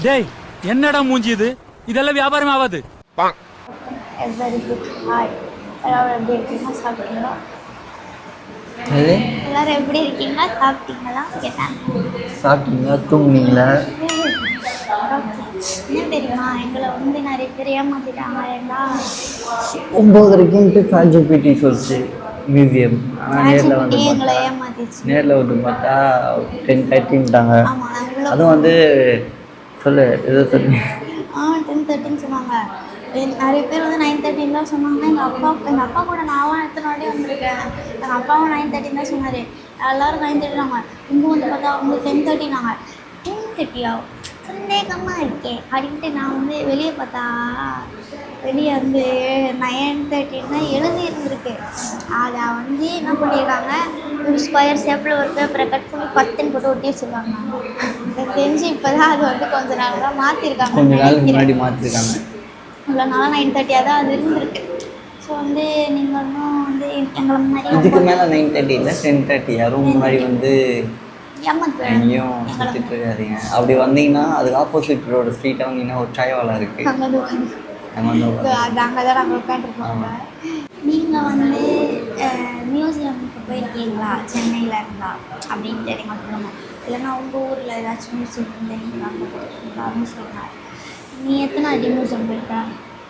டேய் என்னடா மூஞ்சி இது? இதெல்லாம் வியாபாரம் ஆகாது. Very good. ஹாய், எல்லாரும் எப்படி இருக்கீங்க? சாப்பிட்டீங்களா? எல்லாரும் எப்படி இருக்கீங்க? சாப்பிட்டீங்களா கேட்டேன். சாப்பிட்டீங்களா? தூங்குனீங்களா? என்ன தெரியுமா, எங்களை வந்து நிறைய பேர் ஏமாத்திட்டாங்க. ஏன்னா 9:30 சாட்ஜிபிடி சொல்லிச்சு மியூசியம். நேரில் வந்து எங்களை ஏமாத்திச்சு. நேரில் வந்து பார்த்தா 10:30ன்ட்டாங்க. அதுவும் வந்து சொல்லு எதோ சொல்லி 10:30 சொன்னாங்க. நிறைய பேர் வந்து 9:30 தான் சொன்னாங்க. எங்கள் அப்பா கூட நான் எத்தனை வாட்டி வந்திருக்கேன். எங்கள் அப்பாவும் 9:30 தான் சொன்னார். எல்லோரும் 9:30 இங்கே வந்து பார்த்தா அவங்க 10:30 10:30 சந்தேகமாக இருக்கேன் அப்படின்ட்டு நான் வந்து வெளியே பார்த்தா வெளியே வந்து 9:30 எழுதி இருந்திருக்கு. அதை வந்து என்ன பண்ணியிருக்காங்க, ஒரு ஸ்கொயர் ஷேப்பில் ஒரு பேப்பரை கட் பண்ணி 10 போட்டு ஒட்டி வச்சுருக்காங்க. எனக்கு தெரிஞ்சு இப்போ தான் அது வந்து கொஞ்ச நாள் தான் மாற்றிருக்காங்க. கொஞ்ச நாளுக்கு முன்னாடி மாற்றிருக்காங்க. இவ்வளோ நாளாக 9:30 தான் அது இருந்திருக்கு. ஸோ வந்து நீங்கள் இன்னும் வந்து எங்களை முன்னாடி இதுக்கு மேலே 9:30 இல்லை 10:30 யாரும் முன்னாடி வந்து எங்கேயும் சுற்றிட்டு இருக்காதீங்க. அப்படி வந்தீங்கன்னா அதுக்கு ஆப்போசிட் ரோடு ஸ்ட்ரீட்டாக வந்தீங்கன்னா ஒரு சாயவாலா இருக்குது. அங்கே தான் நாங்கள் உட்காந்துருக்கோங்க. நீங்கள் வந்து மியூசியமுக்கு போயிருக்கீங்களா சென்னையில் இருந்தா அப்படின்ட்டு நீங்கள் சொல்லுங்கள். இல்லைன்னா உங்கள் ஊரில் ஏதாச்சும் மியூசியம் வந்து நீங்கள் அங்கே போயிருக்கீங்களா அப்படின்னு சொல்லுங்கள். நீ எத்தனை வாட்டி மியூசியம் போயிருக்க?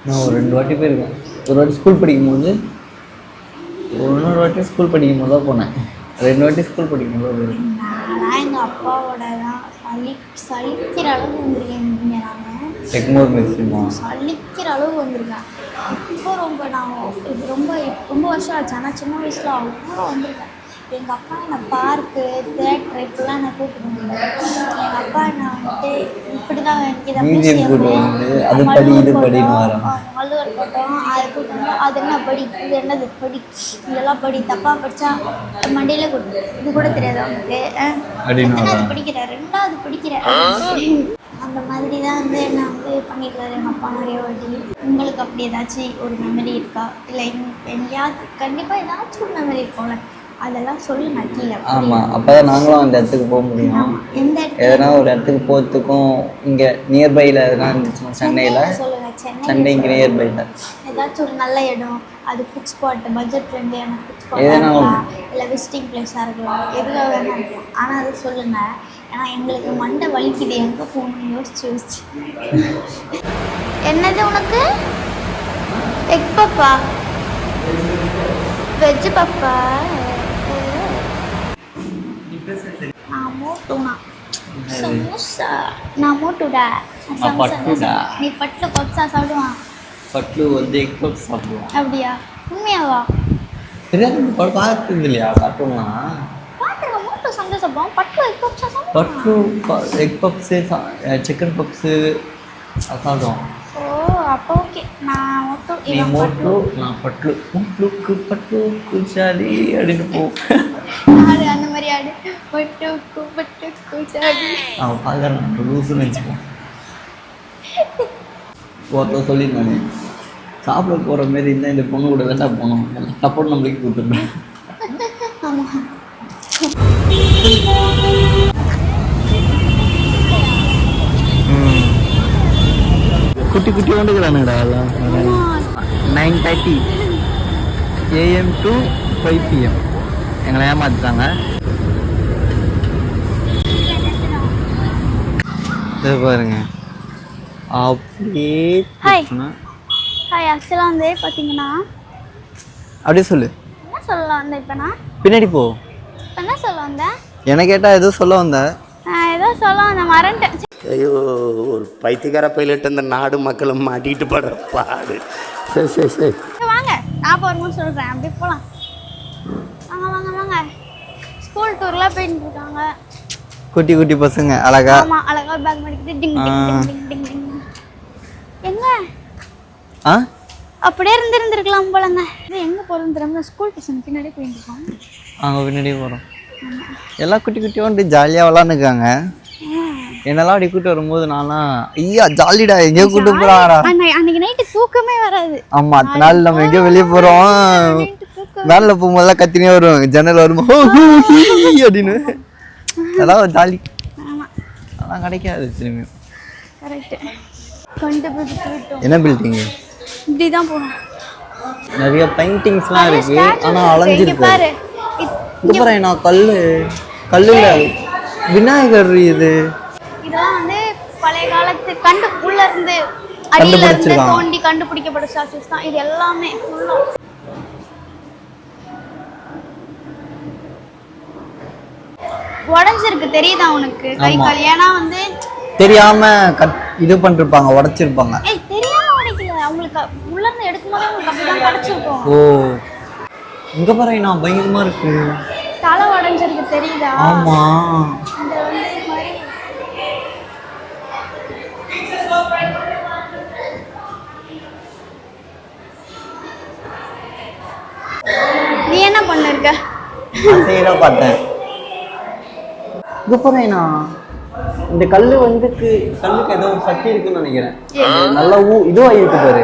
நான் ஒரு 2 வாட்டி போயிருக்கேன். ஒரு வாட்டி ஸ்கூல் படிக்கும்போது, இன்னொரு வாட்டி ஸ்கூல் படிக்கும்போது தான் போனேன். 2 வாட்டி ஸ்கூல் படிக்கும்போது தான் போயிருக்கேன். நான் எங்கள் அப்பாவோட தான் சலிக்கிற அளவுக்கு வந்திருக்கேன். நாங்கள் எக்மோர் மியூசியமா சலிக்கிற அளவுக்கு வந்திருக்கேன். இப்போ நான் ரொம்ப வருஷம் ஆச்சு. ஆனால் சின்ன வயசில் அவ்வளோ வந்திருக்கேன். எங்கள் அப்பா என்னை பார்க்கு தேட்டர் இப்படிலாம் என்னை கூப்பிட்டு வந்தாங்க. எங்கள் அப்பா என்னை வந்துட்டு இப்படி தான் அது படி இது படின்னு வரோம். வள்ளுவர் போட்டோம் அது கூப்பிட்டு அது என்ன படி, இது என்னது படி, இதெல்லாம் படி, தப்பாக படித்தா மண்டியிலே கொடுத்து இது கூட தெரியாது அவங்களுக்கு. எத்தனாவது படிக்கிற, 2வது படிக்கிற அந்த மாதிரி தான் வந்து என்ன வந்து பண்ணியிருக்காரு எங்கள் அப்பா நிறைய வாட்டி. உங்களுக்கு அப்படி ஏதாச்சும் ஒரு மெமரி இருக்கா? இல்லை எங்கேயாவது கண்டிப்பாக ஏதாச்சும் ஒரு மெமரி இருக்கும்ல, அதெல்லாம் சொல்லுங்க கீழே. ஆமாம், அப்போ தான் நாங்களும் அந்த இடத்துக்கு போக முடியும். எதனா ஒரு இடத்துக்கு போகிறதுக்கும் இங்கே நியர்பையில் எதனா இருந்துச்சுன்னா சென்னையில் சொல்லுங்கள். சென்னை இங்கே நியர்பையில் ஏதாச்சும் ஒரு நல்ல இடம், அது ஃபுட் ஸ்பாட், பட்ஜெட் ஃப்ரெண்ட்லியான ஃபுட் ஸ்பாட்டாக இருக்கலாம், இல்லை விசிட்டிங் பிளேஸாக இருக்கலாம், எதுவாக வேணா இருக்கலாம். ஆனால் அது சொல்லுங்கள். ஏன்னா எங்களுக்கு மண்டை வலிக்குது எங்கே போகணும்னு யோசிச்சு. என்னது உனக்கு? Egg Papa, veg Papa? நான் மோட்டுனா சமோசா. நான் மோட்டுடா சமோசா. நீ பட்டு பப்ஸா சாப்பிடுவான். பட்டு வந்து எக் பப்ஸ் சாப்பிடுவான். அப்படியா? உண்மையாவா? பார்த்தது இல்லையா? காட்டுலாம் பார்த்துருக்கேன். மோட்டு சண்டை சாப்பிடுவான். பட்டு எக் பப்ஸா சாப்பிடுவான். பட்டு எக் பப்ஸு சிக்கன் பப்ஸு சாப்பிடுவான். ஓ அப்போ ஓகே. நான் மோட்டு நீ மோட்டு நான் பட்டு முட்லுக்கு பட்டு குச்சாடி அப்படின்னு போ ஆடு. அந்த மாதிரி ஆடு. பட்டு பட்டு குச்சாடி. அவன் பார்க்குறேன் லூசுன்னு வச்சுப்போம். ஒருத்தர் சொல்லியிருந்தானே சாப்பிட போகிற மாரி இருந்தால் இந்த பொண்ணு கூட தான் போகணும், சப்போர்ட் நம்மளுக்கு கொடுத்துருப்பேன். ஆமாம். குட்டி குட்டி வந்துக்கிறானுடா. அதான் 9:30 AM to 5 PM எங்களை ஏமாத்துட்டாங்க. இது பாருங்க அப்படியே. Hi hi. ஆக்சுவலாக வந்து பார்த்தீங்கன்னா அப்படியே சொல்லு. என்ன சொல்ல வந்தேன் இப்போ? நான் பின்னாடி போ. என்ன சொல்ல வந்தேன்? என்ன கேட்டால் எதுவும் சொல்ல வந்தேன். ஏதோ சொல்ல வந்தேன், மறந்துட்டேன். ஐயோ, ஒரு பைத்தியக்கார பைலட் இந்த நாடு மக்களும் மாட்டிக்கிட்டு படுற பாடு. சரி சரி சரி வாங்க, நான் போகிறோம்னு சொல்கிறேன். அப்படியே போகலாம். வாங்க வாங்க வாங்க. ஸ்கூல் டூர்லாம் போயிட்டு இருக்காங்க குட்டி குட்டி பசங்க அழகா. ஆமாம், அழகா பேக் மாட்டிக்கிட்டு டிங் டிங் டிங் டிங் டிங். எங்க அப்படியே இருந்திருக்கலாம் போலங்க. இது எங்கே போகிறோன்னு தெரியாமல் ஸ்கூல் பசங்க பின்னாடி போயிட்டு இருக்கோம். அவங்க பின்னாடியே போகிறோம். எல்லாம் குட்டி குட்டி வந்து ஜாலியாக விளாண்டுருக்காங்க. என்னெல்லாம் அப்படி கூட்டு வரும்போது நான்லாம் ஐயா ஜாலிடா எங்கேயோ கூட்டு போறாடா. அன்னைக்கு நைட்டு தூக்கமே வராது. ஆமா, அடுத்த நாள் நம்ம எங்கேயோ வெளியே போறோம், வேனில் போகும்போதெல்லாம் கத்தினே வரும், ஜன்னல் வரும்போது அப்படின்னு. அதெல்லாம் ஜாலி. அதெல்லாம் கிடைக்காது திரும்பியும். கரெக்டு, கண்டுபிடிச்சு விட்டோம். என்ன பில்டிங்கு? இப்படி தான் போகணும். நிறைய பெயிண்டிங்ஸ்லாம் இருக்கு, ஆனால் இங்க அலைஞ்சிருக்கு. பாரு, இங்க பாரு நான் கல்லுல விநாயகர் இது. இதெல்லாம் வந்து பழைய காலத்து உள்ள இருந்து அடியில இருந்து தோண்டி கண்டுபிடிக்கப்பட்ட ஸ்டாச்சுஸ் தான் இது எல்லாமே. ஃபுல்லா உடஞ்சிருக்கு, தெரியுதா உனக்கு? கை கால் ஏன்னா வந்து தெரியாம இது பண்ணிருப்பாங்க, உடைச்சிருப்பாங்க. தெரியாம உடைக்கல, அவங்களுக்கு உள்ள இருந்து எடுக்கும்போதே உங்களுக்கு அப்படிதான் கிடைச்சிருக்கும். ஓ, இங்க பாரு நான் பயங்கரமா இருக்கு. தலை உடஞ்சிருக்கு, தெரியுதா? ஆமா. இந்த வந்து மாதிரி நீ என்ன பண்ணிருக்க? அதையெல்லாம் பார்த்தேன். இங்க பாருண்ணா, இந்த கல்லு வந்து கல்லுக்கு ஏதோ ஒரு சக்தி இருக்குன்னு நினைக்கிறேன். நல்லா இதுவா இருக்கு பாரு.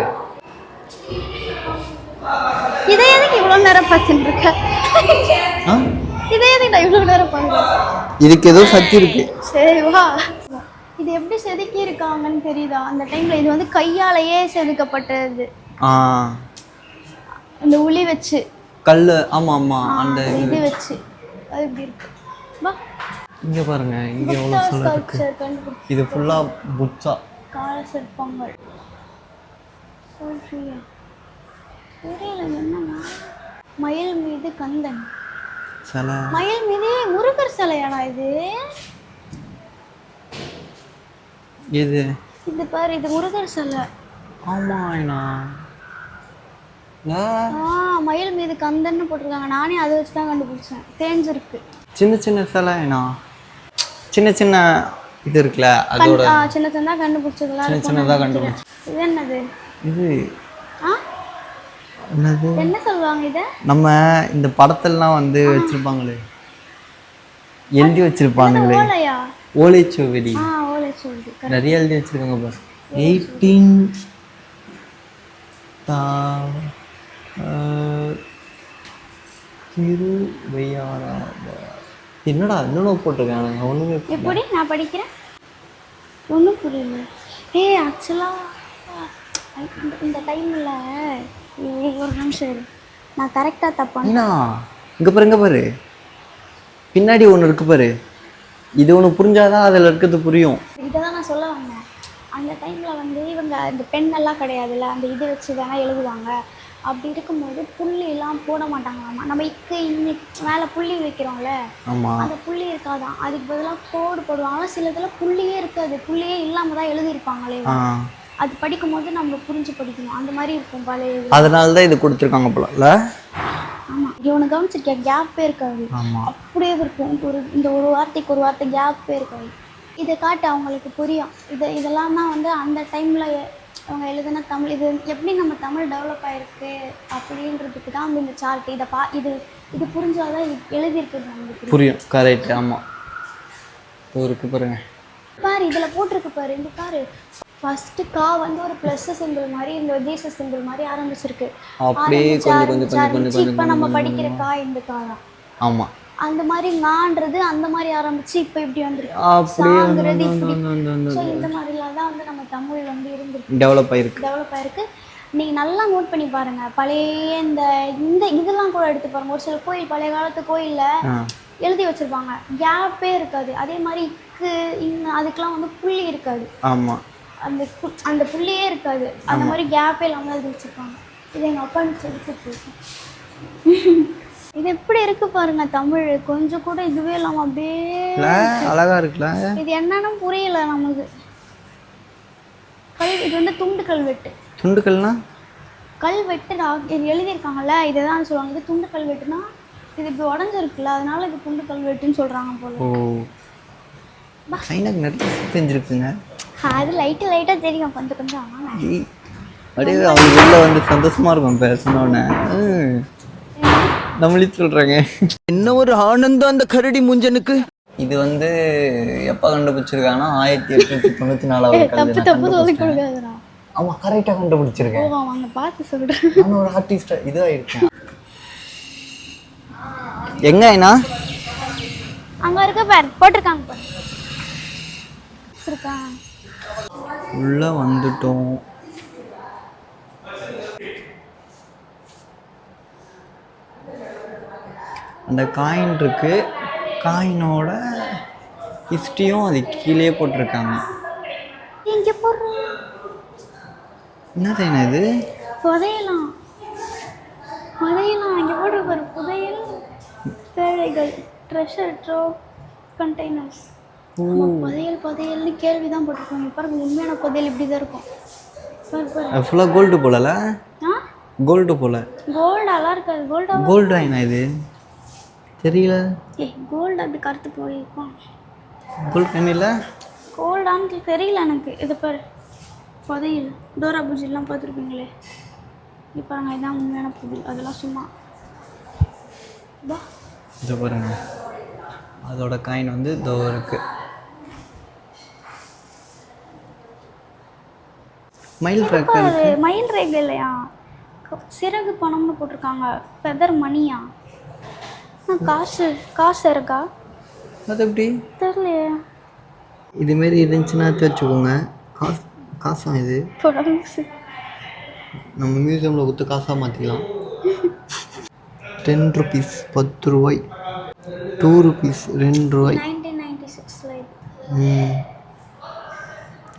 இதை எதுக்கு இவ்வளவு நேரம் பார்த்துட்டு இருக்க? இதை எதுக்கு நான் இவ்வளவு நேரம் பண்றேன்? இதுக்கு ஏதோ சக்தி இருக்கு. சரி வா. இது எப்படி செதுக்கி இருக்காங்கன்னு தெரியுதா? அந்த டைம்ல இது வந்து கையாலேயே செதுக்கப்பட்டது. அந்த உளி வச்சு கல்லு. ஆமா ஆமா, அந்த இது வச்சு அது இப்படி இருக்கு. வா இங்க பாருங்க, இங்க எவ்வளவு சொல்ல இருக்கு. இது ஃபுல்லா புத்தா கால சிற்பங்கள். தெரியல என்னன்னா, மயில் மீது கந்தன் சிலை. மயில் மீது முருகர் சிலையாடா இது? இது இது பாரு, இது முருகர் சிலை. ஆமா அண்ணா. மயில் மீது கந்தன்னு போட்டிருக்காங்க. நானே அதை வச்சு தான் கண்டுபிடிச்சேன். தேஞ்சிருக்கு. சின்ன சின்ன சிலை அண்ணா, சின்ன சின்ன இது இருக்குல்ல, அதோட சின்ன சின்னதா கண்டுபிடிச்சதுலாம் சின்ன சின்னதா கண்டுபிடிச்சு. இது என்னது? இது என்னது? என்ன சொல்லுவாங்க இத? நம்ம இந்த படத்தெல்லாம் வந்து வச்சிருப்பாங்களே, எழுதி வச்சிருப்பாங்களே, ஓலையா? ஓலைச்சுவடி. ஓலைச்சுவடி நிறைய எழுதி வச்சிருக்காங்க பாரு. 18 திருவையாரா. என்னடா இன்னும் போட்டிருக்காங்க, ஒண்ணுமே எப்படி நான் படிக்கிறேன் ஒன்றும் புரியல. ஆக்சுவலாக இந்த டைமில் ஒரு நிமிஷம் நான் கரெக்டாக தப்பானா? இங்கே பாரு, இங்கே பாரு, பின்னாடி ஒன்று இருக்கு பாரு. இது ஒன்று புரிஞ்சாதான் அதில் இருக்கிறது புரியும். இதை தான் நான் சொல்ல வந்தேன். அந்த டைமில் வந்து இவங்க இந்த பெண்ணெல்லாம் கிடையாதுல்ல, அந்த இது வச்சு தானே எழுதுவாங்க. அப்படி இருக்கும்போது புள்ளியெல்லாம் போட மாட்டாங்களாமா. நம்ம இன்னைக்கு மேலே புள்ளி வைக்கிறோம்ல, அந்த புள்ளி இருக்காதான், அதுக்கு பதிலாக கோடு போடுவாங்க. சில இதில் புள்ளியே இருக்காது, புள்ளியே இல்லாமல் தான் எழுதியிருப்பாங்களே. அது படிக்கும்போது நம்ம புரிஞ்சு படிக்கணும், அந்த மாதிரி இருக்கும் பழைய. அதனால தான் இது கொடுத்துருக்காங்க போல. ஆமாம், இவனை கவனிச்சிருக்கியா? கேப்பே இருக்காது, அப்படியே இருக்கும். இந்த ஒரு வார்த்தைக்கு ஒரு வார்த்தை கேப்பே இருக்காது. இதை காட்டு அவங்களுக்கு புரியும். இதெல்லாம் தான் வந்து அந்த டைமில் அவங்க எழுதுன தமிழ். இது எப்படி நம்ம தமிழ் டெவலப் ஆகிருக்கு அப்படின்றதுக்கு தான் வந்து இந்த சார்ட். இது இது புரிஞ்சாதான் இது எழுதியிருக்குது நம்மளுக்கு புரியும். கரெக்ட். ஆமாம், இருக்கு பாருங்க. பாரு இதில் போட்டிருக்கு பாரு, இந்த பாரு. ஃபர்ஸ்ட் கா வந்து ஒரு ப்ளஸ் சிம்பிள் மாதிரி, இந்த ஜீசஸ் சிம்பிள் மாதிரி ஆரம்பிச்சிருக்கு. அப்படியே கொஞ்சம் இப்போ நம்ம படிக்கிற கா இந்த கா தான். ஆமாம், அந்த மாதிரி நான்றது அந்த மாதிரி ஆரம்பிச்சு இப்போ இப்படி வந்துருக்கு. சாங்கிறது இப்படி. ஸோ இந்த மாதிரிலாம் தான் வந்து நம்ம தமிழ் வந்து இருந்துருக்கு, டெவலப் ஆயிருக்கு. நீங்கள் நல்லா நோட் பண்ணி பாருங்கள். பழைய இந்த இதெல்லாம் கூட எடுத்து பாருங்கள். ஒரு சில கோயில், பழைய காலத்து கோயிலில் எழுதி வச்சுருப்பாங்க, கேப்பே இருக்காது. அதே மாதிரி அதுக்கெலாம் வந்து புள்ளி இருக்காது. ஆமாம், அந்த புள்ளியே இருக்காது. அந்த மாதிரி கேப்பே இல்லாமல் எழுதி வச்சுருப்பாங்க. இது எங்கள் அப்பா சொல்லி இது எப்படி இருக்கு பாருங்க தமிழ். கொஞ்சம் கூட இதுவே இல்லாமல் அப்படியே அழகா இருக்குல்ல. இது என்னன்னு புரியல நமக்கு. இது வந்து துண்டு கல்வெட்டு. துண்டு கல்னா கல்வெட்டு இது எழுதியிருக்காங்கல்ல, இதை தான் சொல்லுவாங்க. இது துண்டு கல்வெட்டுனா இது இப்படி உடஞ்சிருக்குல்ல, அதனால இது துண்டு கல்வெட்டுன்னு சொல்கிறாங்க போல. சைனாக்கு நிறைய தெரிஞ்சிருக்குங்க. அது லைட்டாக தெரியும், கொஞ்சம் கொஞ்சம். அப்படியே அவங்க வெளில வந்து சந்தோஷமா இருக்கும் பேசணுன்னு நம்மளே சொல்றாங்க. என்ன ஒரு ஆனந்தம் அந்த கரடி முஞ்சனுக்கு. இது வந்து எப்போ கண்டுபிடிச்சிருக்காங்கன்னா 1894. தப்பு சொல்லி கொடுக்காதடா. ஆமா, கரெக்டாக கண்டுபிடிச்சிருக்கேன். அவங்க பார்த்து சொல்கிறேன். நான் ஒரு ஆர்டிஸ்ட் இதாக இருக்கேன். எங்க ஐனா? அங்கே இருக்க பாரு, போட்டிருக்காங்க பாரு. உள்ளே வந்துட்டோம். அந்த காயின் இருக்கு, காயினோட ஹிஸ்ட்ரியும் அது கீழே போட்டிருக்காங்க. இங்கே போடுறோம். என்னது இது? புதையலாம் புதையலாம் இங்கே போட்டு பாரு. புதையல் பேழைகள் ட்ரெஷர் ட்ரோவ் கண்டெய்னர்ஸ். புதையல் புதையல்னு கேள்வி தான் போட்டிருக்கோங்க. பாருங்க உண்மையான புதையல் இப்படி தான் இருக்கும். பாரு பாரு ஃபுல்லாக கோல்டு போலல? கோல்டு போல. கோல்டாலாம் இருக்காது. கோல்டு ஆயினா இது தெரியல. கோல்டு அப்படி கருத்து போயிருக்கும். கோல்டு கண்ணில் கோல்டான்னு தெரியல எனக்கு. இது பாரு புதையல் டோரா பூஜிலாம் பார்த்துருப்பீங்களே. இப்போ நாங்கள் இதான் உண்மையான புதையல். அதெல்லாம் சும்மா இது பாருங்க. அதோட காயின் வந்து இதோ இருக்கு. மயில் ரேகை. மயில் ரேகை இல்லையா, சிறகு பணம்னு போட்டிருக்காங்க. ஃபெதர் மணியா? காசு இருக்கா? அது எப்படி தெரியலையே. இதுமாரி இருந்துச்சுன்னா வச்சுக்கோங்க. காசா இது? நம்ம மியூசியமில் கொடுத்து காசாக மாற்றிக்கலாம். 10 rupees 10 ரூபாய், 2 rupees 2 ரூபாய். 1996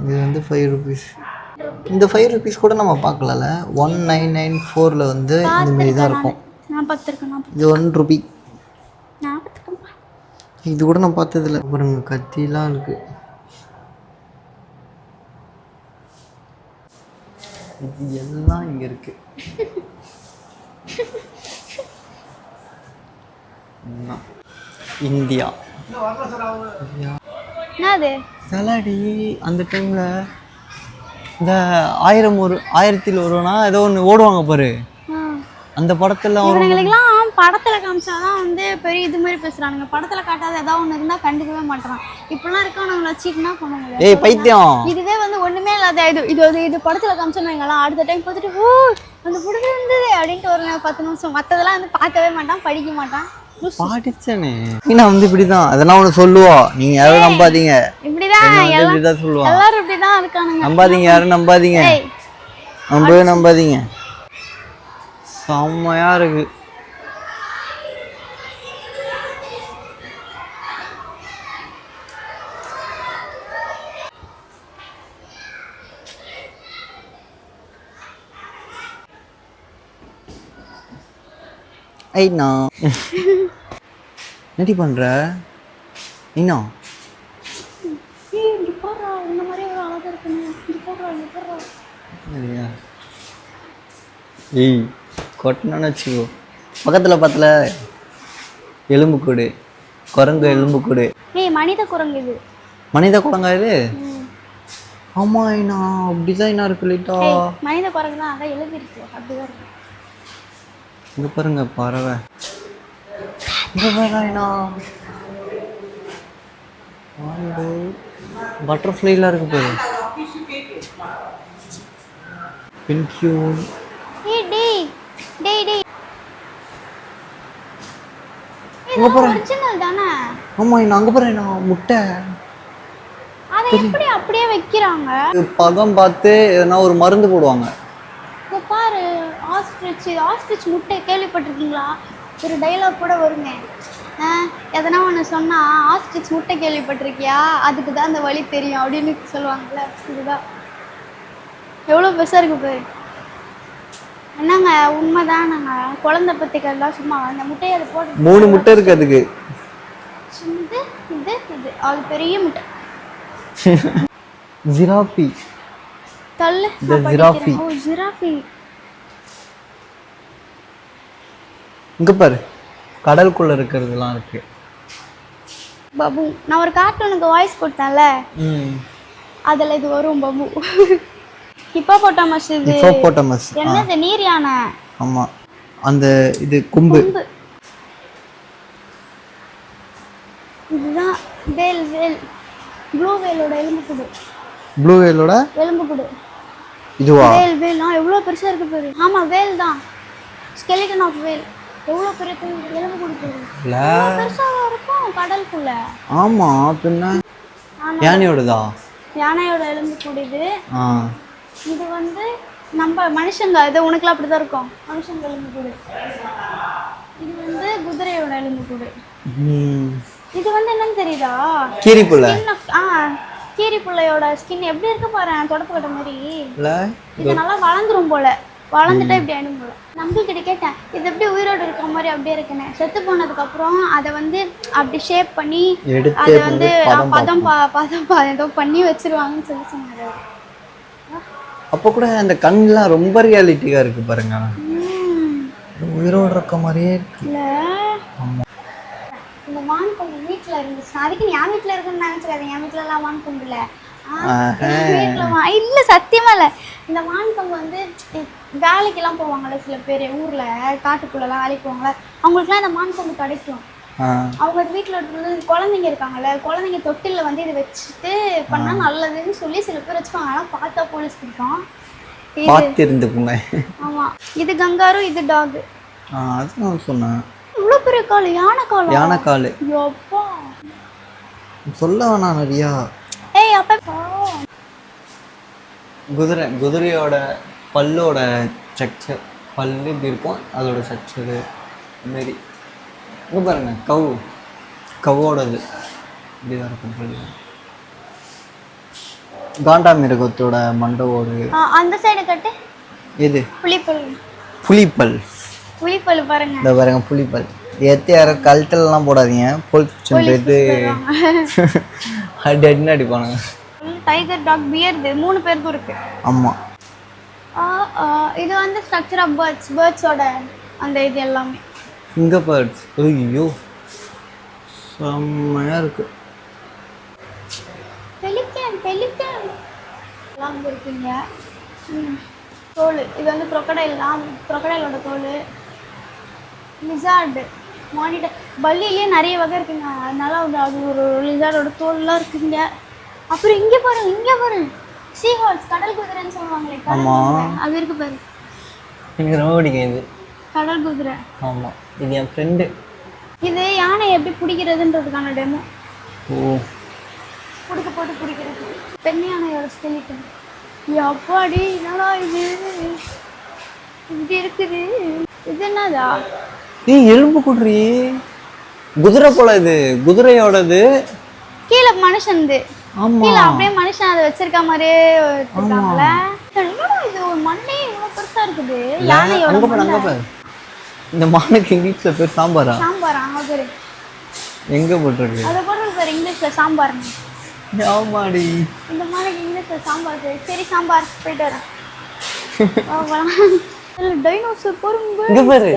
இது வந்து 5 rupees. இந்த 5 rupees கூட நம்ம பார்க்கல. 1994 வந்து இந்தமாரி தான் இருக்கும். நான் பார்த்துருக்கேன். இது 1 rupee. நான் பார்த்துருக்கேன். இது கூட நான் பார்த்ததில்ல. பாருங்க கத்திலாம் இருக்கு. இது எல்லாம் இங்கே இருக்கு. இந்தியா என்னது சலாடி அந்த டைமில் இந்த 1000 ஒருவனா ஏதோ ஒன்று ஓடுவாங்க பாரு. அந்த படத்தில் இவங்களுக்கெல்லாம் படத்தில் காமிச்சாதான் வந்து பெரிய இது மாதிரி பேசுகிறானுங்க. படத்தில் காட்டாத ஏதாவது ஒன்று இருந்தால் கண்டுக்கவே மாட்டேறான். இப்படிலாம் இருக்கவனுங்களை வச்சுக்கிட்டுனா பண்ணுங்க. ஏய் பைத்தியம், இதுவே வந்து ஒன்றுமே இல்லாத இது படத்தில் காமிச்சோன்னு வைங்களா, அடுத்த டைம் பார்த்துட்டு ஓ அந்த படத்தில் இருந்தது அப்படின்ட்டு ஒரு 10 நிமிஷம். மற்றதெல்லாம் வந்து பார்க்கவே மாட்டான், படிக்க மாட்டான். பாடிச்சனே நான் வந்து இப்படிதான் அதெல்லாம் ஒன்று சொல்லுவோம். நீங்க யாரும் நம்பாதீங்க. இப்படிதான் சொல்லுவோம். எல்லாரும் இப்படிதான் இருக்கானுங்க. நம்பாதீங்க, யாரும் நம்பாதீங்க, நம்பாதீங்க. செம்மையா இருக்கு. ஐண்ணா என்னடி பண்ற? ஐண்ணா ஏய் கொட்டினான்னு வச்சுக்கோ. பக்கத்தில் பத்தில் எலும்புக்கூடு, குரங்கு எலும்புக்கூடு. மனித குரங்கு இது. மனித குரங்கா இது? ஆமா ஐண்ணா அப்படிதான் என்ன இருக்கு லைட்டா. மனித குரங்கு தான், அதான் எழுதிருக்கு. அப்படிதான் இருக்கு. இங்க பாருங்க பறவை. இங்க பாருங்க பட்டர்ஃப்ளைலாம் இருக்கு பாரு. பென்க்யூன். இங்க பாரு. ஒரிஜினல் தானே? ஆமா நான் அங்க பாருங்க முட்டை. அதை எப்படி அப்படியே வைக்கிறாங்க? பதம் பார்த்து எதனா ஒரு மருந்து போடுவாங்க. இங்க பாரு ஆஸ்ட்ரிச் முட்டை கேள்விப்பட்டிருக்கீங்களா? ஒரு டைலாக் கூட வருங்க. எதனா ஒன்று சொன்னால் ஆஸ்ட்ரிச் முட்டை கேள்விப்பட்டிருக்கியா, அதுக்கு தான் அந்த வழி தெரியும் அப்படின்னு சொல்லுவாங்கள்ல. இதுதான் எவ்வளோ பெருசாக இருக்கு பாரு. என்னங்க உண்மைதான். நாங்கள் குழந்தை பற்றிக்கலாம் சும்மா அந்த முட்டையை அதை போட்டு 3 முட்டை இருக்கு அதுக்கு. இது அது பெரிய முட்டை. ஜிராஃபி தள்ளு. ஜிராஃபி. ஓ ஜிராஃபி. இங்க பாரு கடலுக்குள்ள இருக்கிறதுலாம் இருக்கு. பபு நான் ஒரு கார்ட்டூனுக்கு வாய்ஸ் கொடுத்தேன்ல, அதில் இது வரும் பபு. ஹிப்போபோட்டாமஸ். இது ஹிப்போபோட்டாமஸ் என்னது? நீர் யானை. ஆமா அந்த இது கொம்பு. இதுதான் வேல். ப்ளூ வேலோட எலும்புக்கூடு. ப்ளூ வேலோட எலும்புக்கூடு இதுவா? வேல் எவ்வளோ பெருசாக இருக்கு பாரு. ஆமாம் வேல் தான். ஸ்கெலிட்டன் ஆஃப் வேல். எவ்வளோ பெரிய எலும்புக்கூடு பெருசாக இருக்கும் கடலுக்குள்ள. ஆமா பின்ன யானையோடதா? யானையோட எலும்பு கூடு இது. ஆ இது வந்து நம்ம மனுஷங்க, இது உனக்குலாம் அப்படி தான் இருக்கும், மனுஷங்க எலும்பு கூடு. இது வந்து குதிரையோட எலும்பு கூடு. இது வந்து என்னன்னு தெரியுதா? கீரிப்புள்ள. கீரிப்புள்ளையோட ஸ்கின் எப்படி இருக்கு பாரு, தொடப்பு கட்ட மாதிரி. இது நல்லா வளர்ந்துரும் போல, வளர்ந்துட்டா இப்படி ஆயிடும் போல. நம்பிக்கிட்ட கேட்டேன் இது எப்படி உயிரோடு இருக்க மாதிரி அப்படியே இருக்குன்னு. செத்து போனதுக்கு அப்புறம் அதை வந்து அப்படி ஷேப் பண்ணி அதை வந்து பதம் ஏதோ பண்ணி வச்சிருவாங்கன்னு சொல்லி சொன்னாரு. அப்போ கூட அந்த கண்ணுலாம் ரொம்ப ரியாலிட்டியா இருக்கு பாருங்க, உயிரோடு இருக்க மாதிரியே இருக்கு. இந்த வான் கொம்பு வீட்டுல இருந்துச்சு, அதுக்கு என் வீட்டுல இருக்குன்னு நினைச்சுக்காது. என் வீட்டுல எல்லாம் வான் கொம்பு இல்ல, இல்ல சத்தியமா இல்ல. இந்த வான் கொம்பு வந்து வேலைக்கெல்லாம் போவாங்கல்ல சில பேர் ஊர்ல, காட்டுக்குள்ளெல்லாம் வேலைக்கு போவாங்கல்ல, அவங்களுக்குலாம் இந்த மான் கொம்பு கிடைக்கும். அவங்க வீட்டில் இருக்கிறது குழந்தைங்க இருக்காங்கல்ல, குழந்தைங்க தொட்டில வந்து இதை வச்சுட்டு பண்ணா நல்லதுன்னு சொல்லி சில பேர் வச்சுப்பாங்க. ஆனால் பார்த்தா போலீஸ் பிடிக்கும். ஆமா, இது கங்காரு, இது டாக். அது நான் சொன்னேன். இவ்வளோ பெரிய கால், யானை கால். யானை கால் எப்பா சொல்ல வேணாம் நிறையா. ஏய் அப்பா, குதிரையோட பல்லோட ஸ்ட்ரக்சர், பல்லு இப்படி இருக்கும், அதோட ஸ்ட்ரக்சரு மாரி. இங்கே பாருங்க, கவ்வோடது இப்படிதான் இருக்கும் பல்லு. காண்டாமிருகத்தோட மண்டவோடு அந்த சைடு கட்டு. இது புலிப்பல் பாருங்க. இந்த பாருங்க புலிப்பல். ஏற்றி யாரும் கழுத்துலலாம் போடாதீங்க, போலீஸ் போயிட்டு டெட்னு அடிப்பானுங்க. டைகர், டாக், பியர்டு 3 பேருக்கும் இருக்கு. ஆமா, இது வந்து ஸ்ட்ரக்சர் ஆஃப் பேர்ட்ஸோட அந்த இது எல்லாமே. ஃபிங்கர் பேர்ட்ஸ், ஐயோ செம்மையா இருக்கு. பெலிக்கன் எல்லாம் இருக்குங்க. தோல், இது வந்து க்ரொக்கடைலோட தோல். லிசார்டு, மானிட்டர், பல்லியிலேயே நிறைய வகை இருக்குங்க. அதனால அது ஒரு லிசார்டோட தோல்லாம் இருக்குங்க. அப்புறம் இங்கே பாருங்க சீ ஹார்ஸ், கடல் குதிரைன்னு சொல்லுவாங்களே, அது இருக்கு பாரு. எனக்கு ரொம்ப பிடிக்கும் இது கடல் குதிரை. ஆமாம், இது என் ஃப்ரெண்டு. இது யானை எப்படி பிடிக்கிறதுன்றதுக்கான டெமோ. போட்டு பிடிக்கிறது. பெண் யானையோட ஸ்கெலிட்டன். அப்பாடி, என்னடா இது இப்படி இருக்குது? இது என்னதா? எலும்பு குடுறி, குதிரை போல. இது குதிரையோடது, கீழே மனுஷன்து. கீழே அப்படியே மனுஷன் அதை வச்சிருக்க மாதிரியே வச்சிருக்காங்கல்ல. இது ஒரு மண்ணே இவ்வளவு பெருசா இருக்குது. யானையோட இந்த மானுக்கு இங்கிலீஷ்ல பேர் சாம்பாரா? அங்க பேரு எங்க போட்டிருக்கு? அத போட்டு பேர் இங்கிலீஷ்ல சாம்பார். ஆமாடி, இந்த மானுக்கு இங்கிலீஷ்ல சாம்பார் பேர். சரி சாம்பார், போயிட்டு வரேன். டைனோசர் பாருங்க, இங்க பாரு.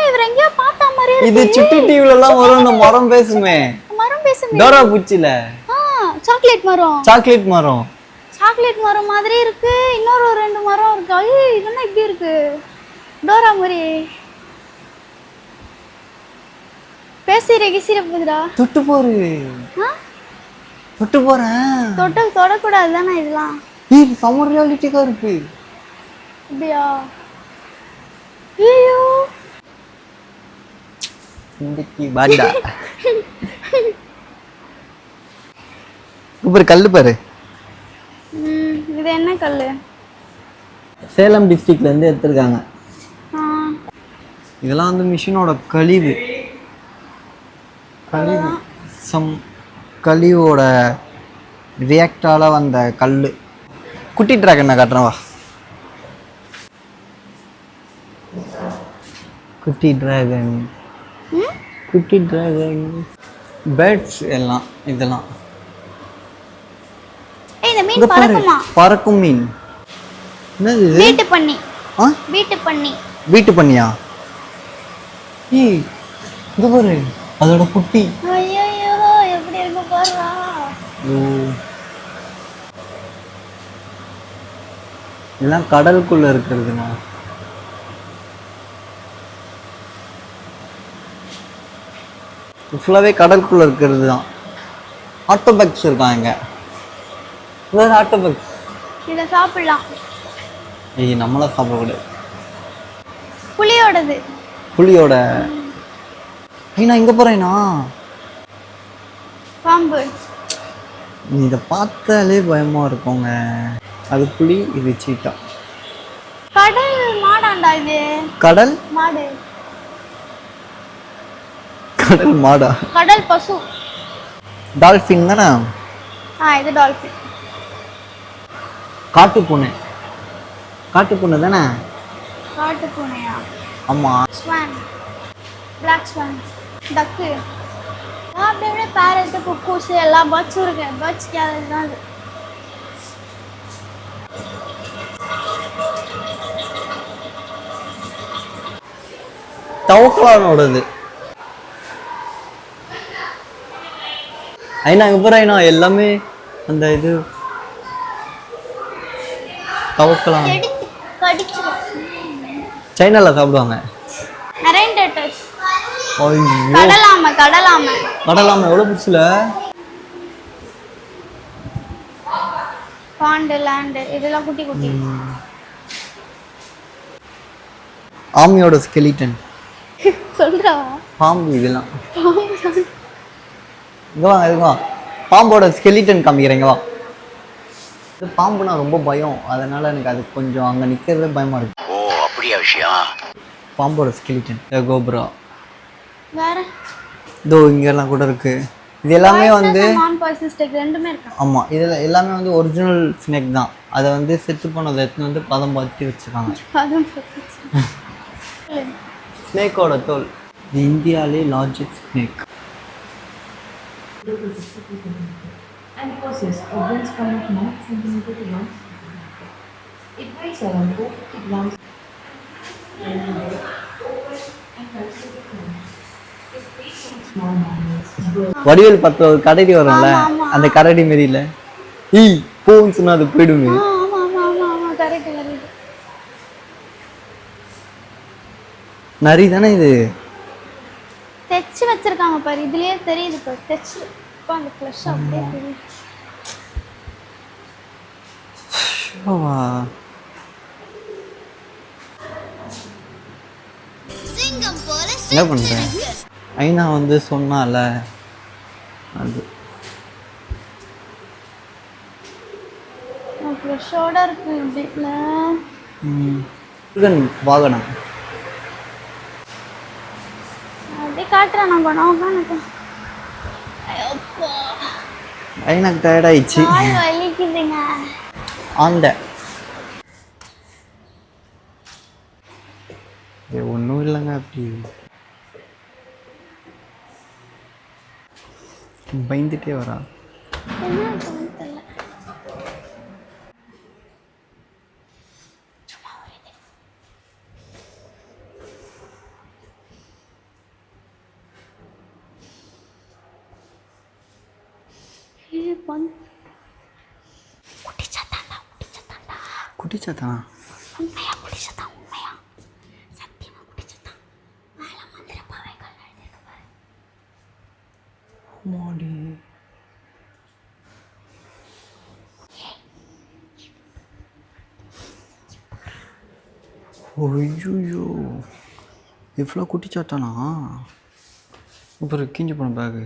இவர் எங்கேயோ பார்த்தா மாதிரி இருக்கு. இது சுட்டி டிவில எல்லாம் வரும். இந்த மரம் பேசுமே, டோரா புச்சில. சாக்லேட் மரம் மாதிரி இருக்கு. இன்னொரு 2 மரம் இருக்கு. ஐயோ, இதெல்லாம் இப்படி இருக்கு, டோரா மாதிரி. பேசிற போகுதுடா. தொட்டு போறேன். தொடக்கூடாது தானே இதெல்லாம். சம்மர் ரியாலிட்டிக்கா இருக்கு. அப்படியா? ஐயோ, இன்றைக்கு பாண்டா. இப்ப கல்லு பாரு. இது என்ன கல்லு? சேலம் டிஸ்ட்ரிக்ட்ல இருந்து எடுத்துருக்காங்க. இதெல்லாம் வந்து மிஷினோட கழிவு. கழிவோட ரியாக்டால வந்த கல்லு. குட்டி டிராகன் காட்டுறவா? குட்டி டிராகன் பேர்ட்ஸ் எல்லாம். இதெல்லாம் இந்த மீன் பறக்குமா? பறக்கும் மீன். என்னது இது? வீட்டு பண்ணியா? இது பாரு, அதோட குட்டி. ஐயோ, எப்படி இருக்கு பாருடா. எல்லாம் கடலுக்குள்ள இருக்கிறதுனா. ஃபுல்லாவே கடலுக்குள்ள இருக்கிறது தான். ஆட்டோபேக்ஸ் இருக்காங்க. ஆட்டோபேக்ஸ் இதை சாப்பிடலாம். நம்மளா சாப்பிடக்கூடாது. புலியோட நான் இங்க போறேனா? பாம்பு. இதை பார்த்தாலே பயமாக இருக்குங்க. அது புலி, இது சீட்டா. கடல் மாடாண்டா இது. கடல் மாடு. கடல் மாடா? கடல் பசு. டால்ஃபின் தானே? இது டால்ஃபின். காட்டுப்பூனை. காட்டுப்பூனை தானே? காட்டுப்பூனையா? ஆமாம். ஸ்வான். Black swan. டக்கு. அப்படி அப்படியே பேரட்டு, குக்கூஸ் எல்லா பேர்ட்ஸும் இருக்கு. பேர்ட்ஸ் கேலரி தான் இது. தவக்கலானோடது. ஐநா இங்கே போகிற ஐநா எல்லாமே அந்த இது தவக்கலாம். சைனாவில் சாப்பிடுவாங்க. கடலாமை. கடலாமை. கடலாமை எவ்வளோ புதுசுல. பாண்டு, லேண்டு இதெல்லாம் குட்டி குட்டி. ஆமியோட ஸ்கெலிட்டன். சொல்றா? பாம்பு இதெல்லாம். இங்கே வாங்க, இதுவா பாம்போட ஸ்கெலிட்டன் காமிக்கிறேங்க வா. இது பாம்புனா ரொம்ப பயம், அதனால எனக்கு அது கொஞ்சம் அங்கே நிற்கிறதே பயமாக இருக்கு. ஓ அப்படியா விஷயம். பாம்போட ஸ்கெலிட்டன். கோப்ரா. வேற இதோ இங்கெல்லாம் கூட இருக்கு. இது எல்லாமே வந்து ரெண்டுமே இருக்கு. ஆமாம், இதில் எல்லாமே வந்து ஒரிஜினல் ஸ்னேக் தான். அதை வந்து செத்து போனதை எடுத்துன்னு வந்து பதம் பார்த்து வச்சுருக்காங்க. ஸ்னேக்கோட தோல். இது இந்தியாவிலே largest snake. And process organs from 9 cm to 1 cm. It weighs around 450 grams. Small mammals. Vadivel பத்து ஒரு கரடி வரும்ல, அந்த கரடி மாரி இல்லை. போன்னு சொன்னா அது போயிடுமே. நரி தானே இது. தெச்சு வச்சிருக்காங்க பாரு, இதுலயே தெரியுது பாரு. தெச்சு அந்த ஃப்ளஷ் அப்படியே தெரியுது. என்ன பண்றேன்? ஐநா வந்து சொன்னால அது ஃப்ளஷோட இருக்கு வீட்டில். வாகனம் அப்படியே காட்டுறேன். நான் உட்காந்துட்டு ஐநாக்கு டயர்ட் ஆயிடுச்சு. வலிக்குதுங்க. ஆண்ட ஒன்றும் இல்லைங்க. அப்படி பயந்துட்டே வரா. குட்டிச்சாத்தானா? உண்மையா குடிச்சதான்? உண்மையா சத்தியமா குடிச்சதான். மேல மந்திர பாவைகள் எழுதிருக்கு பாரு. மாடி. ஐயோ இவ்வளோ குட்டிச்சாத்தானா? அப்புறம் கிஞ்சி போன பேகு.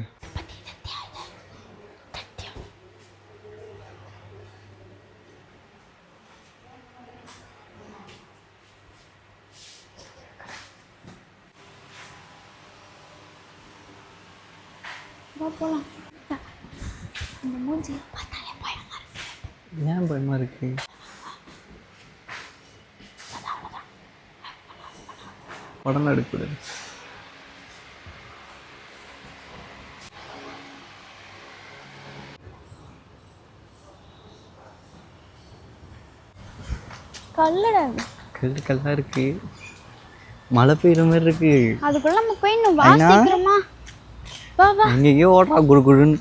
போலாம். இந்த மூஞ்சி பார்த்தாலே பயமா இருக்கு. ஏன் பயமா இருக்கு? படம் எடுக்கூடாது. கல்லுடா. கல்லா இருக்கு. மழை பெய்யுற மாதிரி இருக்கு. அதுக்குள்ள நம்ம போயிடணும். வா சீக்கிரமா. வா வா. எங்கேயோ ஓடுறா குடு குடுன்னு.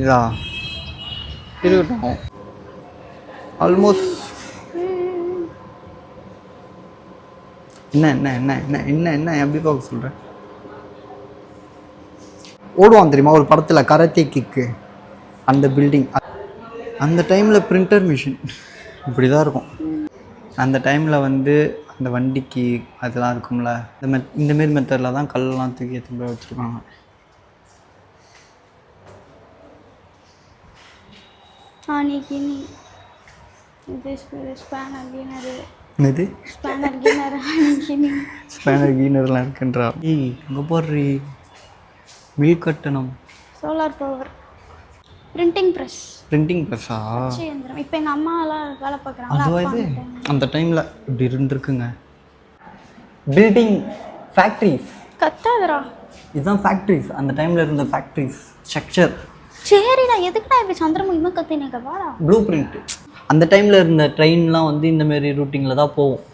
இதா இருக்கட்டும். ஆல்மோஸ்ட் என்ன என்ன என்ன என்ன என்ன என்ன எப்படி பார்க்க சொல்கிறேன்? ஓடுவான் தெரியுமா ஒரு படத்தில் கராத்தே கிக்கு, அந்த பில்டிங். அந்த டைமில் பிரிண்டர் மிஷின் இப்படி தான் இருக்கும். அந்த டைமில் வந்து அந்த வண்டிக்கு அதெல்லாம் இருக்கும்ல இந்தமாரி மெத்தடில் தான் கல்லெலாம் தூக்கி எடுத்து போய் வச்சுருப்பாங்க. அன்னைக்கு நீ இது ஸ்பேனர் கீனர் என்னது ஸ்பேனர் கீனர் அன்னைக்கு நீ ஸ்பேனர் கீனர்லாம் இருக்குன்றா. இங்கே போடுறீ மில் கட்டணம். Solar power printing press. Printing ப்ரெஸ்ஸா? இயந்திரம். இப்போ எங்கள் அம்மாலாம் வேலை பார்க்குறாங்க. அதுவா இது? அந்த டைமில் இப்படி இருந்திருக்குங்க. Building factories. கத்தாதரா. இதுதான் ஃபேக்ட்ரிஸ், அந்த டைமில் இருந்த ஃபேக்ட்ரிஸ் ஸ்ட்ரக்சர். சரிடா, எதுக்குடா இப்படி சந்திரமுகமாக கத்தினேக்க பாடா. Blue print. அந்த டைமில் இருந்த ட்ரெயின்லாம் வந்து இந்தமாரி ரூட்டிங்கில் தான் போகும்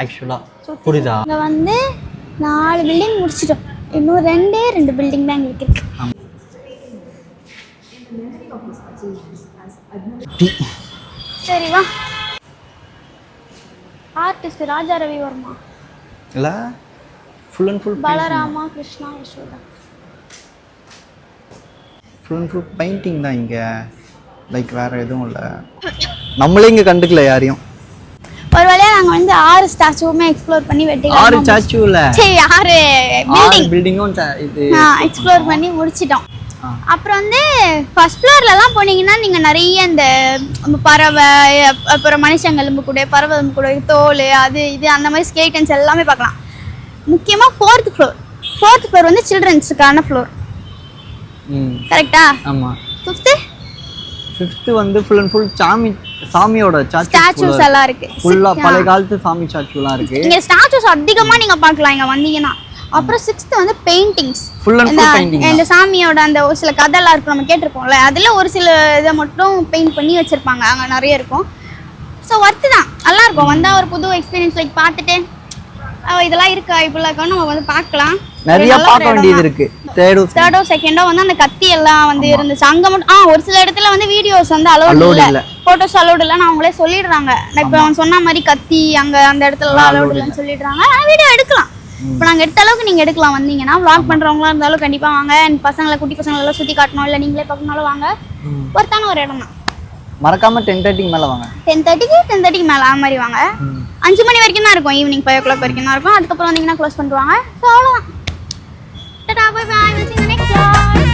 ஆக்சுவலாக. புரியுதா? இங்கே வந்து 4 பில்டிங் முடிச்சிட்டோம். இன்னும் 2 பில்டிங் தான் எங்களுக்கு இருக்கு. சரி வா. ஆர்டிஸ்ட் ராஜா ரவி வர்மா இல்லை full and full Balarama Krishna Yashoda. Full and full painting தான் இங்கே. லைக் வேறு எதுவும் இல்லை. நம்மளே இங்கே கண்டுக்கல யாரையும். ஒரு வழியா நாங்கள் வந்து 6 ஸ்டாச்சுவுமே எக்ஸ்ப்ளோர் பண்ணி 6 ஸ்டாச்சு இல்லை, சரி 6 பில்டிங்கும் இது எக்ஸ்ப்ளோர் பண்ணி முடிச்சிட்டோம். அப்புறம் வந்து ஃபர்ஸ்ட் ஃப்ளோர்லலாம் போனீங்கன்னா நீங்கள் நிறைய இந்த பறவை, அப்புறம் மனுஷங்க எலும்பு கூட, பறவை எலும்பு கூட, தோல், அது இது அந்த மாதிரி ஸ்கேட்டன்ஸ் எல்லாமே பார்க்கலாம். முக்கியமாக 4th ஃப்ளோர் வந்து சில்ட்ரன்ஸுக்கான ஃப்ளோர். கரெக்டா? ஆமாம். 5th வந்து ஃபுல் அண்ட் ஃபுல் சாமியோட ஸ்டாச்சுஸ் எல்லாம் இருக்கு. ஃபுல்லாக பழைய காலத்து சாமி ஸ்டாச்சுலாம் இருக்கு. இங்கே ஸ்டாச்சுஸ் அதிகமாக நீங்கள் பார்க்கலாம் இங்கே வந்தீங்கன்னா. அப்புறம் 6th வந்து paintings. Full and full painting. இந்த சாமியோட அந்த ஒரு சில கதைலாம் இருக்கும், நம்ம கேட்டிருப்போம்ல, அதில் ஒரு சில இதை மட்டும் பெயிண்ட் பண்ணி வச்சுருப்பாங்க. அங்கே நிறைய இருக்கும். ஸோ ஒர்த்து தான், நல்லாயிருக்கும். வந்தால் ஒரு புது எக்ஸ்பீரியன்ஸ் லைக் பார்த்துட்டு இதெல்லாம் இருக்கா இப்படிலாம் நம்ம வந்து பார்க்கலாம். நிறைய பார்க்க வேண்டியது இருக்கு. தேர்டோ செகண்டோ வந்து அந்த கத்தி எல்லாம் வந்து இருந்துச்சு அங்கே மட்டும். ஒரு சில இடத்துல வந்து வீடியோஸ் வந்து அலோடு இல்லை, ஃபோட்டோஸ் அலோடு இல்லைன்னு அவங்களே சொல்லிடுறாங்க. இப்போ அவன் சொன்ன மாதிரி கத்தி அங்கே அந்த இடத்துலலாம் அலோடு இல்லைன்னு சொல்லிடுறாங்க. ஆனால் வீடியோ எடுக்கலாம். இப்போ நாங்கள் எடுத்த அளவுக்கு நீங்கள் எடுக்கலாம். வந்தீங்கன்னா விளாக் பண்ணுறவங்களா இருந்தாலும் கண்டிப்பாக வாங்க. பசங்களை, குட்டி பசங்களெல்லாம் சுற்றி காட்டணும், இல்லை நீங்களே பார்க்கணுனாலும் வாங்க. ஒருத்தான ஒரு இடம் தான். மறக்காம 10:30 மேலே வாங்க. 10:30 மேலே அது மாதிரி வாங்க. 5 மணி வரைக்கும் தான் இருக்கும். ஈவினிங் 5 o'clock வரைக்கும் தான் இருக்கும். அதுக்கப்புறம் வந்தீங்கன்னா க்ளோஸ் பண்ணிடுவாங்க. ஸோ அவ்வளோதான். Tata, by by. நெக்ஸ்ட்